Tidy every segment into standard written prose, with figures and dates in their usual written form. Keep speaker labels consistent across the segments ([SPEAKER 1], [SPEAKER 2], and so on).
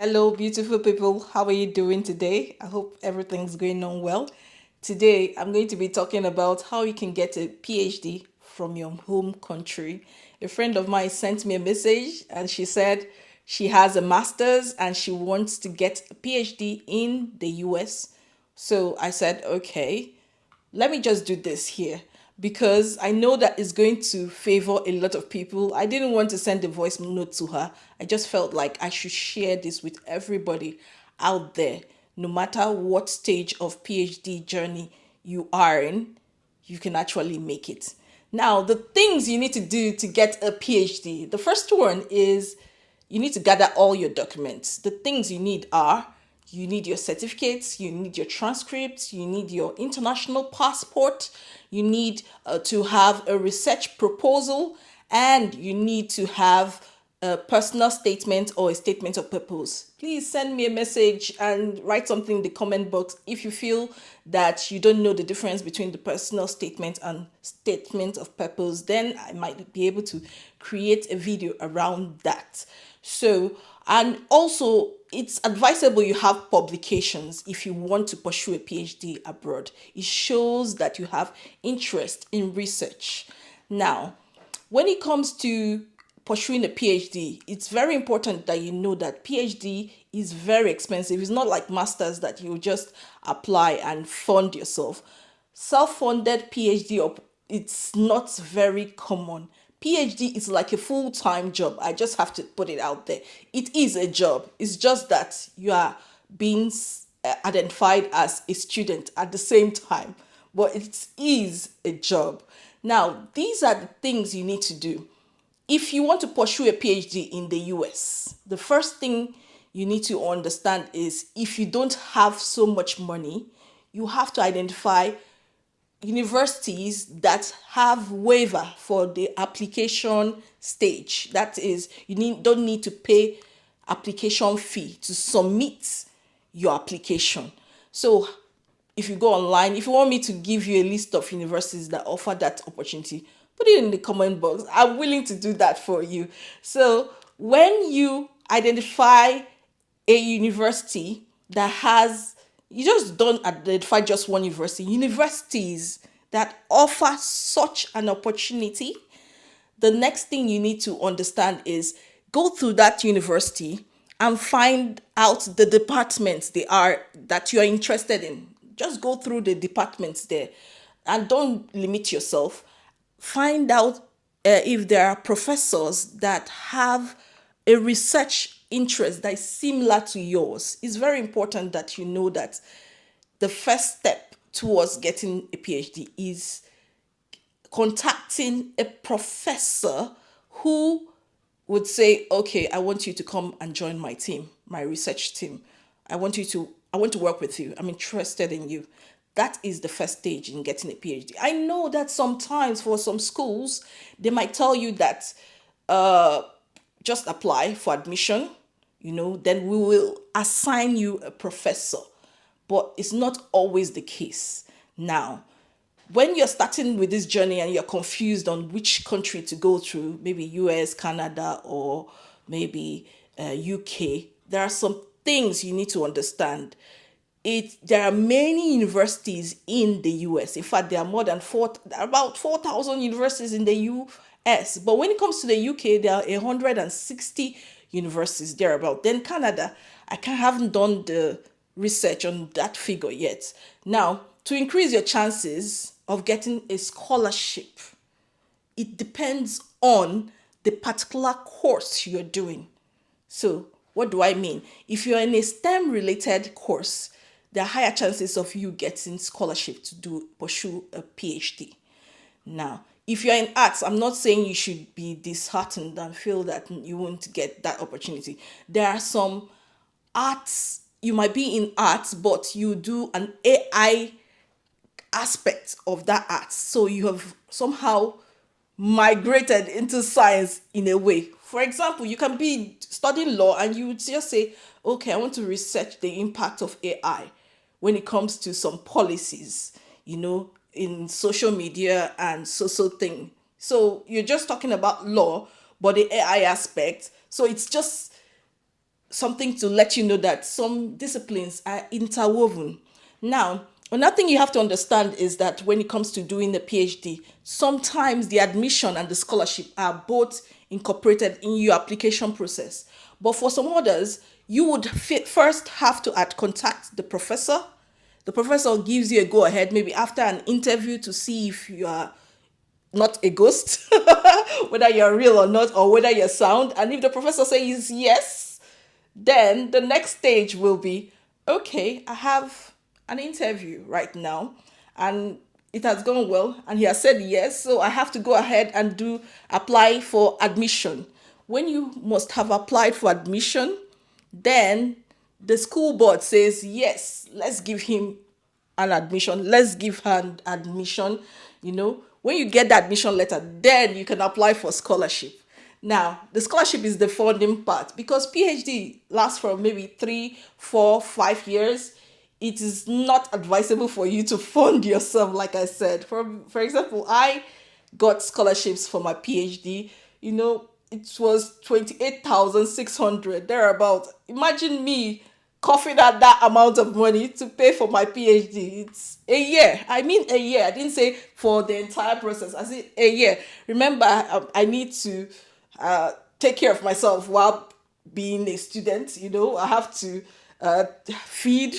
[SPEAKER 1] Hello, beautiful people. How are you doing today? I hope everything's going on well. Today, I'm going to be talking about how you can get a PhD from your home country. A friend of mine sent me a message and she said she has a master's and she wants to get a PhD in the US. So I said, okay, let me just do this here because I know that it's going to favor a lot of people. I didn't want to send a voice note to her. I just felt like I should share this with everybody out there, no matter what stage of PhD journey you are in, you can actually make it. Now, the things you need to do to get a PhD, the first one is you need to gather all your documents. The things you need are you need your certificates, you need your transcripts, you need your international passport, you need to have a research proposal, and you need to have a personal statement or a statement of purpose. Please send me a message and write something in the comment box if you feel that you don't know the difference between the personal statement and statement of purpose. Then I might be able to create a video around that. So, and also it's advisable you have publications if you want to pursue a PhD abroad. It shows that you have interest in research. Now, when it comes to pursuing a PhD, it's very important that you know that PhD is very expensive. It's not like masters that you just apply and fund yourself. Self-funded PhD, it's not very common. PhD is like a full-time job. I just have to put it out there. It is a job. It's just that you are being identified as a student at the same time, but it is a job. Now, these are the things you need to do. If you want to pursue a PhD in the US, the first thing you need to understand is if you don't have so much money, you have to identify universities that have waiver for the application stage. That is, don't need to pay application fee to submit your application. So if you go online, if you want me to give you a list of universities that offer that opportunity, put it in the comment box. I'm willing to do that for you. So when you identify a university that has, you just don't identify just one university, universities that offer such an opportunity, the next thing you need to understand is go through that university and find out the departments they are that you are interested in. Just go through the departments there and don't limit yourself. Find out if there are professors that have a research interest that is similar to yours. It's very important that you know that the first step towards getting a PhD is contacting a professor who would say, okay, I want you to come and join my team, my research team. I want to work with you. I'm interested in you. That is the first stage in getting a PhD. I know that sometimes for some schools, they might tell you that just apply for admission, then we will assign you a professor. But it's not always the case. Now, when you're starting with this journey and you're confused on which country to go through, maybe US, Canada, or maybe UK, there are some things you need to understand. There are many universities in the US. In fact, there are about 4,000 universities in the US. But when it comes to the UK, there are 160 universities thereabout. Then Canada, haven't done the research on that figure yet. Now, to increase your chances of getting a scholarship, it depends on the particular course you're doing. So, what do I mean? If you're in a STEM related course, there are higher chances of you getting scholarship to pursue a PhD. Now, if you're in arts, I'm not saying you should be disheartened and feel that you won't get that opportunity. There are some arts, you might be in arts, but you do an AI aspect of that art. So you have somehow migrated into science in a way. For example, you can be studying law and you would just say, okay, I want to research the impact of AI when it comes to some policies, in social media and social thing. So you're just talking about law, but the AI aspect. So it's just something to let you know that some disciplines are interwoven. Now, another thing you have to understand is that when it comes to doing the PhD, sometimes the admission and the scholarship are both incorporated in your application process. But for some others, you would first have to contact the professor. The professor gives you a go ahead, maybe after an interview, to see if you are not a ghost, whether you're real or not, or whether you're sound. And if the professor says yes, then the next stage will be, okay, I have an interview right now and it has gone well and he has said yes, so I have to go ahead and do apply for admission. When you must have applied for admission, then the school board says, yes, let's give him an admission, let's give her an admission. When you get the admission letter, then you can apply for scholarship. Now, the scholarship is the funding part, because PhD lasts for maybe 3, 4, 5 years. It is not advisable for you to fund yourself, like I said. For example, I got scholarships for my PhD. It was 28,600 thereabout. Imagine me coughing at that amount of money to pay for my PhD. It's a year. I mean a year. I didn't say for the entire process. I said a year. Remember, I need to take care of myself while being a student. I have to feed,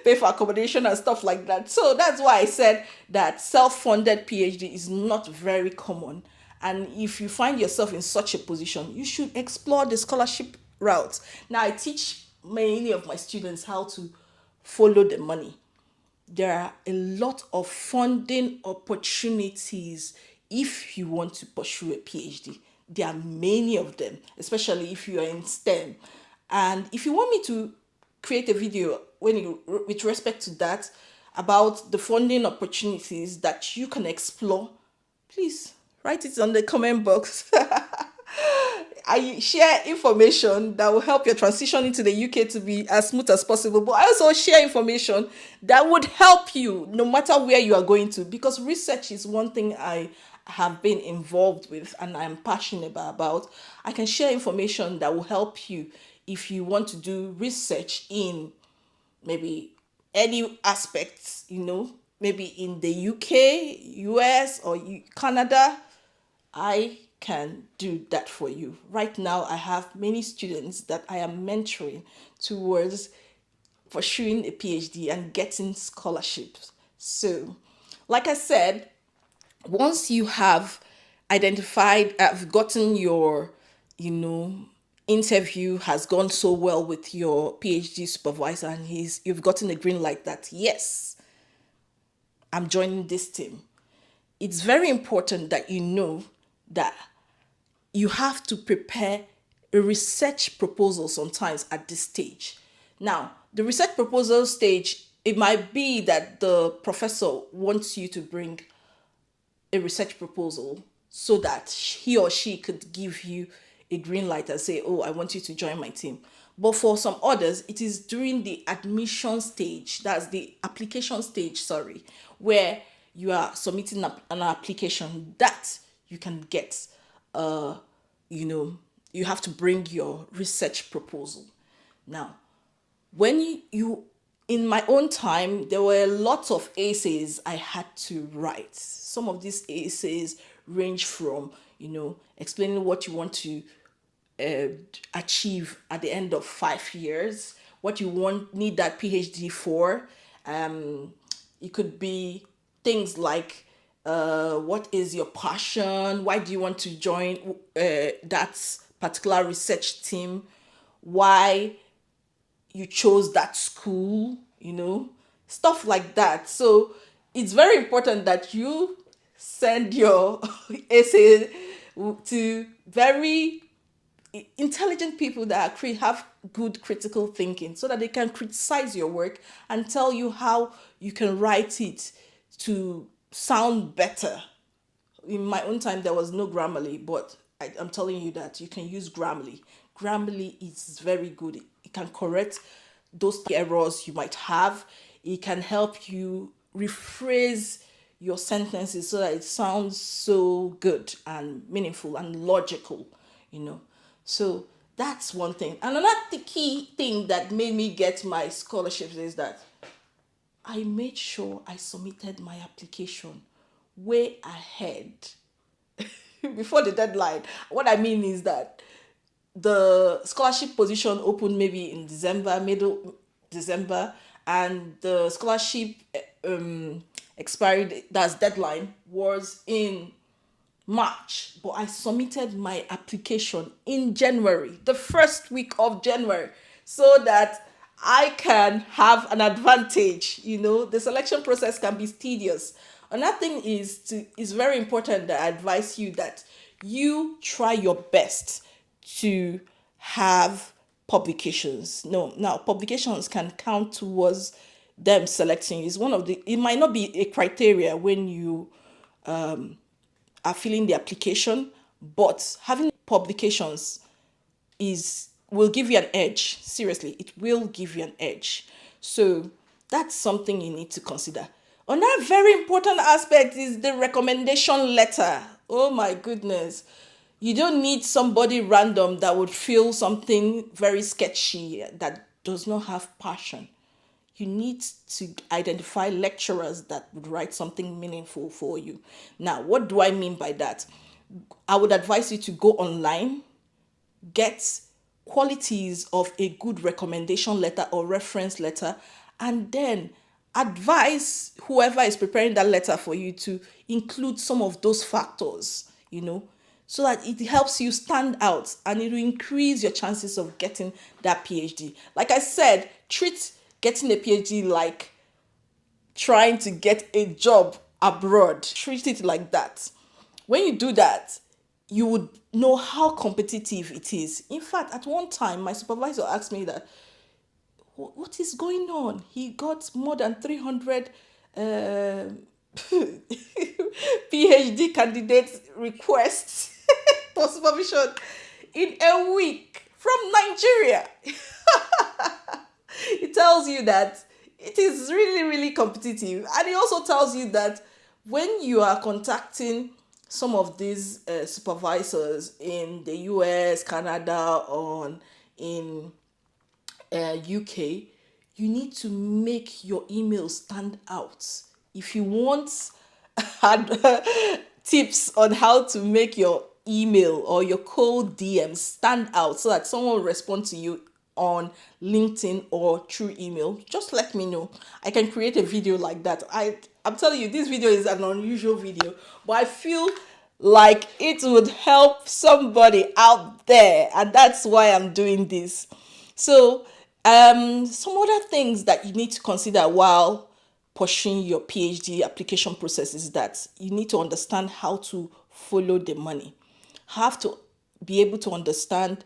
[SPEAKER 1] pay for accommodation and stuff like that. So that's why I said that self-funded PhD is not very common. And if you find yourself in such a position, you should explore the scholarship route. Now, I teach many of my students how to follow the money. There are a lot of funding opportunities if you want to pursue a PhD. There are many of them, especially if you are in STEM. And if you want me to create a video with respect to that, about the funding opportunities that you can explore, please write it on the comment box. I share information that will help your transition into the UK to be as smooth as possible. But I also share information that would help you no matter where you are going to, because research is one thing I have been involved with and I'm passionate about. I can share information that will help you if you want to do research in maybe any aspects, maybe in the UK, US, or Canada. I can do that for you. Right now, I have many students that I am mentoring towards pursuing a PhD and getting scholarships. So, like I said, once you have have gotten your, interview has gone so well with your PhD supervisor and you've gotten a green light that, yes, I'm joining this team. It's very important that you know that you have to prepare a research proposal sometimes at this stage. Now, the research proposal stage, it might be that the professor wants you to bring a research proposal so that he or she could give you a green light and say, oh, I want you to join my team. But for some others, it is during the admission stage, that's the application stage, sorry, where you are submitting an application that you can get, you have to bring your research proposal. Now, when you in my own time, there were lots of essays I had to write. Some of these essays range from, explaining what you want to achieve at the end of 5 years, what you need that PhD for. It could be things like, what is your passion? Why do you want to join that particular research team? Why you chose that school, stuff like that. So it's very important that you send your essay to very intelligent people that have good critical thinking, so that they can criticize your work and tell you how you can write it to sound better. In my own time, there was no Grammarly, but I'm telling you that you can use Grammarly. Grammarly is very good. It can correct those errors you might have. It can help you rephrase your sentences so that it sounds so good and meaningful and logical. So That's one thing. And another key thing that made me get my scholarships is that I made sure I submitted my application way ahead before the deadline. What I mean is that the scholarship position opened maybe in December, middle December, and the scholarship expiry, that's deadline, was in March, but I submitted my application in January, the first week of January, so that I can have an advantage. The selection process can be tedious. Another thing is very important that I advise you that you try your best to have publications. No, now publications can count towards them selecting. Is one of the. It might not be a criteria when you are filling the application, but having publications is will give you an edge. Seriously, it will give you an edge. So that's something you need to consider. Another very important aspect is the recommendation letter. Oh my goodness. You don't need somebody random that would feel something very sketchy, that does not have passion. You need to identify lecturers that would write something meaningful for you. Now, what do I mean by that? I would advise you to go online, get qualities of a good recommendation letter or reference letter, and then advise whoever is preparing that letter for you to include some of those factors, so that it helps you stand out and it will increase your chances of getting that PhD. Like I said, treat getting a PhD like trying to get a job abroad. Treat it like that. When you do that, you would know how competitive it is. In fact, at one time, my supervisor asked me that, what is going on? He got more than 300 PhD candidate requests for supervision in a week from Nigeria. It tells you that it is really, really competitive. And it also tells you that when you are contacting some of these supervisors in the US, Canada, or in UK, you need to make your email stand out. If you want tips on how to make your email or your cold DM stand out so that someone will respond to you on LinkedIn or through email, just let me know. I can create a video like that. I'm telling you, this video is an unusual video, but I feel like it would help somebody out there, and that's why I'm doing this. So some other things that you need to consider while pursuing your PhD application process is that you need to understand how to follow the money. Have to be able to understand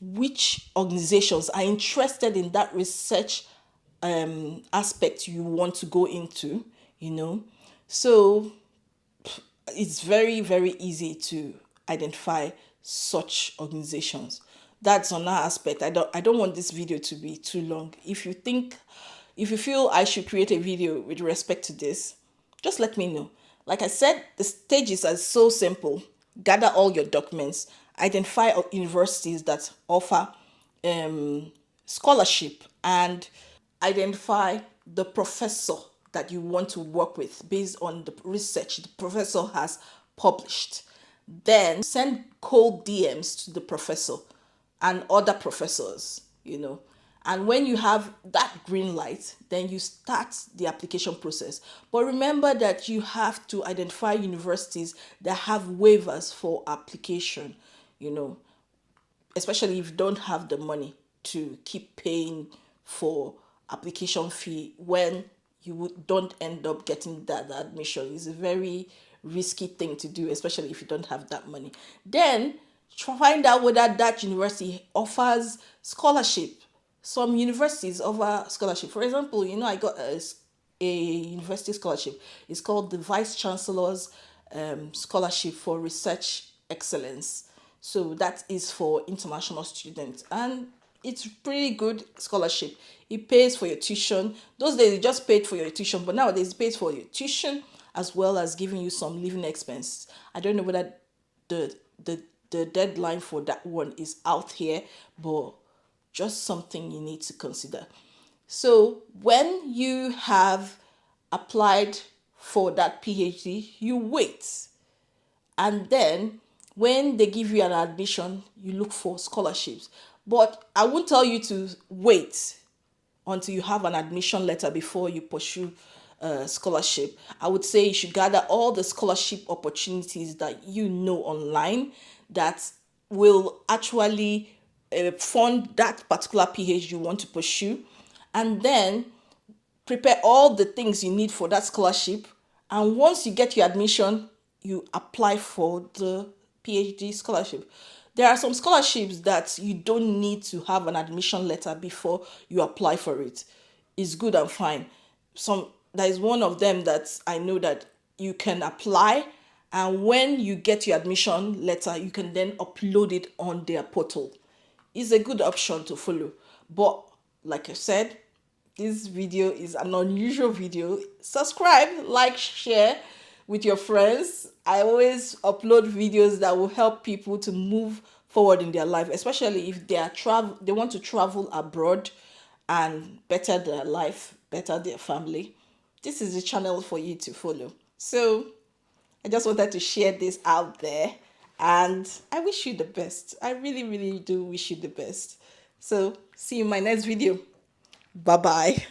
[SPEAKER 1] which organizations are interested in that research aspect you want to go into. So it's very, very easy to identify such organizations. That's on that aspect. I don't want this video to be too long. If you feel I should create a video with respect to this, just let me know. Like I said, the stages are so simple. Gather all your documents, identify universities that offer scholarship, and identify the professor that you want to work with based on the research the professor has published. Then send cold DMs to the professor and other professors. And when you have that green light, then you start the application process. But remember that you have to identify universities that have waivers for application, especially if you don't have the money to keep paying for application fee when you don't end up getting that admission. It's a very risky thing to do, especially if you don't have that money. Then find out whether that university offers scholarship. Some universities offer scholarship. For example, I got a university scholarship. It's called the Vice Chancellor's Scholarship for Research Excellence. So that is for international students, and it's pretty good scholarship. It pays for your tuition. Those days it just paid for your tuition, but nowadays it pays for your tuition as well as giving you some living expenses. I don't know whether the the deadline for that one is out here, but just something you need to consider. So when you have applied for that PhD, you wait. And then when they give you an admission, you look for scholarships. But I won't tell you to wait until you have an admission letter before you pursue scholarship. I would say you should gather all the scholarship opportunities that you know online that will actually fund that particular PhD you want to pursue, and then prepare all the things you need for that scholarship. And once you get your admission, you apply for the PhD scholarship. There are some scholarships that you don't need to have an admission letter before you apply for it. It's good and fine. There is one of them that I know that you can apply, and when you get your admission letter, you can then upload it on their portal. It's a good option to follow. But like I said, this video is an unusual video. Subscribe, like, share with your friends. I always upload videos that will help people to move forward in their life, especially if they want to travel abroad and better their life, better their family. This is the channel for you to follow. So I just wanted to share this out there, and I wish you the best. I really, really do wish you the best. So see you in my next video. Bye bye.